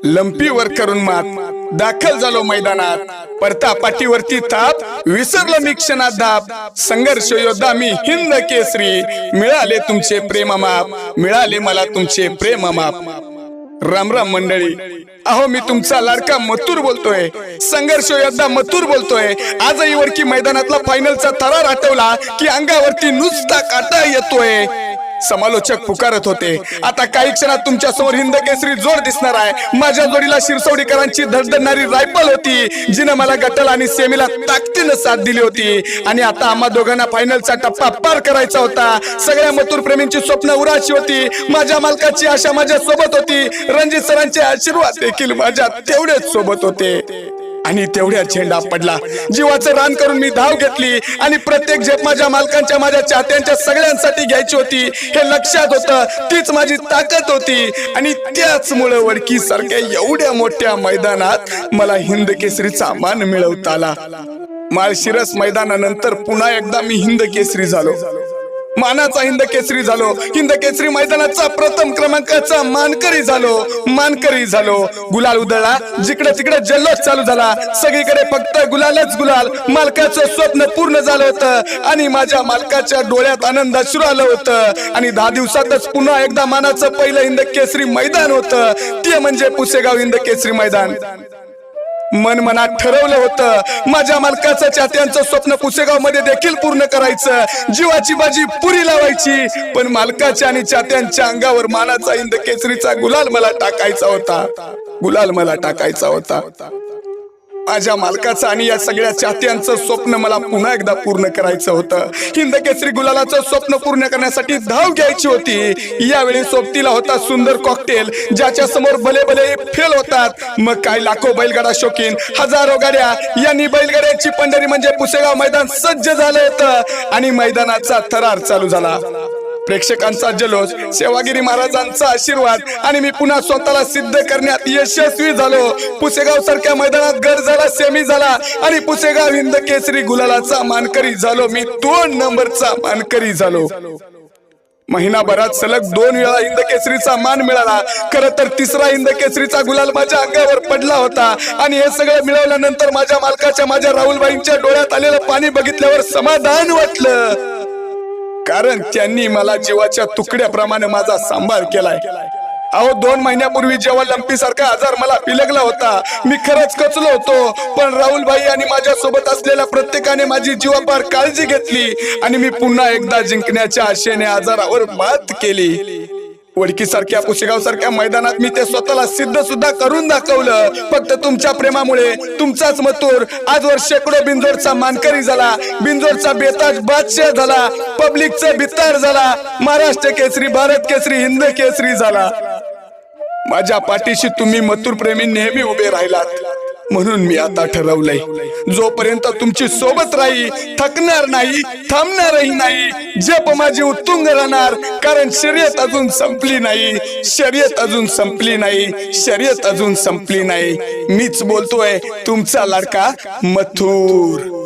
लंपीवर करून मात दाखल झालो मैदानात, परता पाठीवरती ताप विसरलो मी क्षणात धाप, संघर्ष योद्धा मी हिंद केसरी, मिळाले तुमचे प्रेम माप, मिळाले मला तुमचे प्रेम माप। राम राम मंडळी, अहो मी तुमचा लाडका मथुर बोलतोय, संघर्ष योद्धा मथुर बोलतोय। आजही वरकी मैदानातला फायनलचा थरार आठवला की अंगावरती नुसता काटा येतोय। समालोचक पुकारत होते, आता काही क्षणात तुमच्या समोर हिंद केसरी जोड दिसणार आहे। माझ्या जोडीला शिरसवडीकरांची धडधडणारी रायफल होती, जिने मला गटल आणि सेमीला ताकदीने साथ दिली होती। आणि आता आम्हा दोघांना फायनलचा टप्पा पार करायचा होता। सगळ्या मथुर प्रेमींची स्वप्न उराची होती, माझ्या मालकाची आशा माझ्या सोबत होती, रणजित सरांचे आशीर्वाद देखील माझ्या तेवढेच सोबत होते। आणि तेवढ्या झेंडा पडला, जीवाचं रान करून मी धाव घेतली आणि प्रत्येक झेप माझ्या मालकांच्या माझ्या चाहत्यांच्या सगळ्यांसाठी घ्यायची होती हे लक्षात होतं। तीच माझी ताकद होती आणि त्याचमुळे वडकी सारख्या एवढ्या मोठ्या मैदानात मला हिंद केसरीचा मान मिळवता आला। माळशिरस मैदानानंतर पुन्हा एकदा मी हिंद केसरी झालो, मानाचा हिंद केसरी झालो, हिंद केसरी मैदानाचा प्रथम क्रमांकाचा मानकरी झालो। गुलाल उधळला, जिकडे तिकडे जल्लोष चालू झाला, सगळीकडे फक्त गुलालच गुलाल। मालकाचं स्वप्न पूर्ण झालं होतं आणि माझ्या मालकाच्या डोळ्यात आनंद अश्रू आलं होतं। आणि 10 दिवसातच पुन्हा एकदा मानाचं पहिलं हिंद केसरी मैदान होतं, ते म्हणजे पुसेगाव हिंद केसरी मैदान। मन मनात ठरवलं होतं, माझ्या मालकाचं चाहत्यांचं स्वप्न पुसेगाव मध्ये देखील पूर्ण करायचं, जीवाची बाजी पुरी लावायची। पण मालकाच्या आणि चाहत्यांच्या अंगावर मानाचा हिंद केसरीचा गुलाल मला टाकायचा होता। माझ्या मालकाचं आणि या सगळ्या चाहत्यांचं स्वप्न मला पुन्हा एकदा पूर्ण करायचं होतं। हिंद केसरी गुलालाचं स्वप्न पूर्ण करण्यासाठी धाव घ्यायची होती। यावेळी सोबतीला होता सुंदर कॉकटेल, ज्याच्या समोर भले भले फेल होतात। मग काय लाखो बैलगाडा शौकीन, हजारो गाड्या, यांनी बैलगाड्यांची पंढरी म्हणजे पुसेगाव मैदान सज्ज झालं होतं आणि मैदानाचा थरार चालू झाला। प्रेक्षकांचा जल्लोष, सेवागिरी महाराजांचा आशीर्वाद आणि मी पुन्हा स्वतःला सिद्ध करण्यात यशस्वी झालो। पुसेगाव सारख्या मैदानात गड झाला, सेमी झाला आणि पुसेगाव हिंद केसरी गुलालाचा मानकरी झालो। मी 2 नंबरचा मानकरी झालो। महिनाभरात सलग 2 वेळा हिंद केसरीचा मान मिळाला। खरं तर 3रा हिंद केसरीचा गुलाल माझ्या अंगावर पडला होता आणि हे सगळं मिळवल्यानंतर माझ्या मालकाच्या, माझ्या राहुलबाईंच्या डोळ्यात आलेलं पाणी बघितल्यावर समाधान वाटलं, कारण त्यांनी मला जीवाच्या तुकड्याप्रमाणे माझा सांभाळ केलाय। अहो 2 महिन्यापूर्वी जेव्हा लंपी सारखा आजार मला पिलगला होता, मी खरंच कचलो होतो, पण राहुलबाई आणि माझ्या सोबत असलेल्या प्रत्येकाने माझी जीवापार काळजी घेतली आणि मी पुन्हा एकदा जिंकण्याच्या आशेने आजारावर मात केली। वडकी सारख्या, पुसेगाव सारख्या मैदानात मी ते स्वतःला सिद्ध सुद्धा करून दाखवलं। फक्त तुमच्या प्रेमामुळे, तुमचाच मथुर आजवर शेकडो बिंजोरचा मानकरी झाला, बिंजोरचा बेताज बादशाह झाला, पब्लिकचा बित्तार झाला, महाराष्ट्र केसरी, भारत केसरी, हिंद केसरी झाला। माझ्या पाठीशी तुम्ही मथुर प्रेमी नेहमी उभे राहिलात, म्हणून मी आता ठरवलंय, जोपर्यंत तुमची सोबत राही, थकणार नाही, थांबणारही नाही, जप माझी उत्तुंग राहणार, कारण शर्यत अजून संपली नाही। मीच बोलतोय, तुमचा लाडका मथुर।